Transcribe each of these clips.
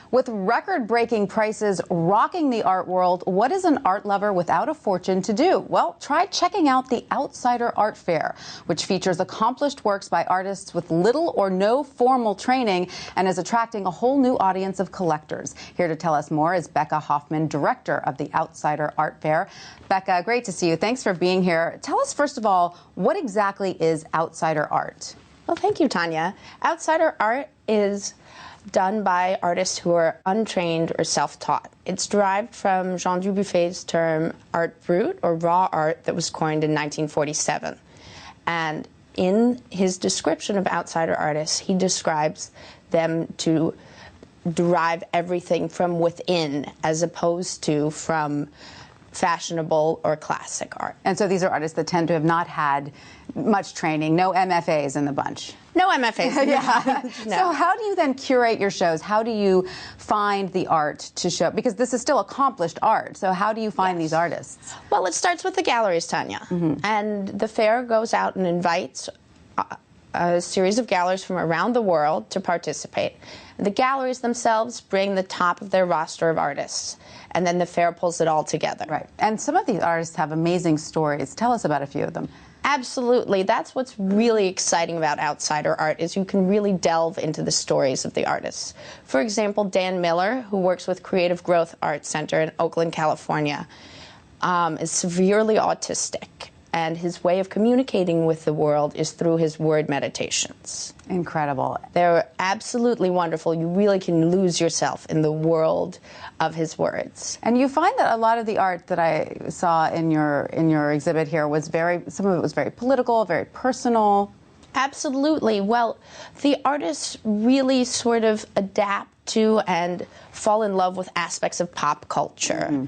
With record-breaking prices rocking the art world, what is an art lover without a fortune to do? Well, try checking out the Outsider Art Fair, which features accomplished works by artists with little or no formal training and is attracting a whole new audience of collectors. Here to tell us more is Becca Hoffman, director of the Outsider Art Fair. Becca, great to see you. Thanks for being here. Tell us, first of all, what exactly is outsider art? Well, thank you, Tanya. Outsider art is done by artists who are untrained or self-taught. It's derived from Jean Dubuffet's term art brut, or raw art, that was coined in 1947. And in his description of outsider artists, he describes them to derive everything from within as opposed to from fashionable or classic art. And so these are artists that tend to have not had much training, no MFAs in the bunch. No MFAs. Yeah. No. So how do you then curate your shows? How do you find the art to show? Because this is still accomplished art. So how do you find these artists? Well, it starts with the galleries, Tanya. And the fair goes out and invites a series of galleries from around the world to participate. The galleries themselves bring the top of their roster of artists, and then the fair pulls it all together. Right. And some of these artists have amazing stories. Tell us about a few of them. Absolutely. That's what's really exciting about outsider art, is you can really delve into the stories of the artists. For example, Dan Miller, who works with Creative Growth Art Center in Oakland, California, is severely autistic. And his way of communicating with the world is through his word meditations. Incredible. They're absolutely wonderful. You really can lose yourself in the world of his words. And you find that a lot of the art that I saw in your exhibit here was some of it was very political, very personal. Absolutely. Well, the artists really sort of adapt to and fall in love with aspects of pop culture.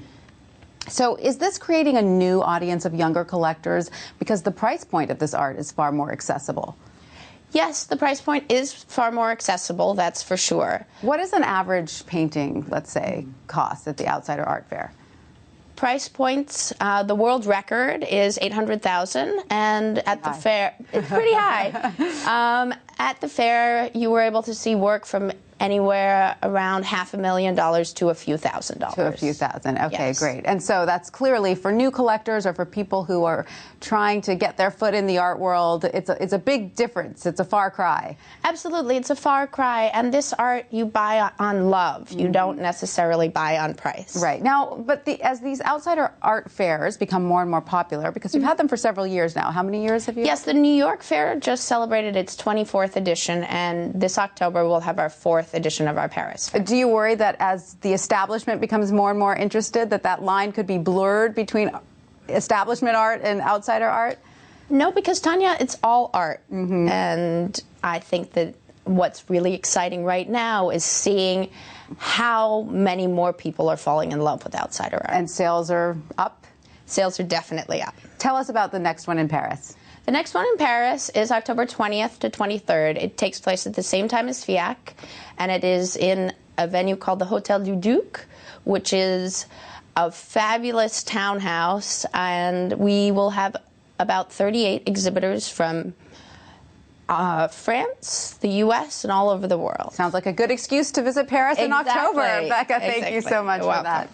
So is this creating a new audience of younger collectors? Because the price point of this art is far more accessible. Yes, the price point is far more accessible, that's for sure. What does an average painting, let's say, cost at the Outsider Art Fair? Price points, the world record is $800,000, and at the fair, it's pretty high. At the fair, you were able to see work from anywhere around $500,000 to a few $1,000s. To a few thousand. Okay, yes. Great. And so that's clearly for new collectors or for people who are trying to get their foot in the art world. It's a big difference. It's a far cry. Absolutely, it's a far cry. And this art you buy on love. You don't necessarily buy on price. Right. Now, but as these outsider art fairs become more and more popular, because you've had them for several years now. How many years have you? Yes, the New York Fair just celebrated its 24th edition, and this October we'll have our 4th edition of our Paris Fair. Do you worry that as the establishment becomes more and more interested, that line could be blurred between establishment art and outsider art? No, because Tanya, it's all art. And I think that what's really exciting right now is seeing how many more people are falling in love with outsider art. And sales are up? Sales are definitely up. Tell us about the next one in Paris. The next one in Paris is October 20th to 23rd. It takes place at the same time as FIAC, and it is in a venue called the Hotel du Duc, which is a fabulous townhouse, and we will have about 38 exhibitors from France, the U.S., and all over the world. Sounds like a good excuse to visit Paris in October. Becca, thank you so much for that.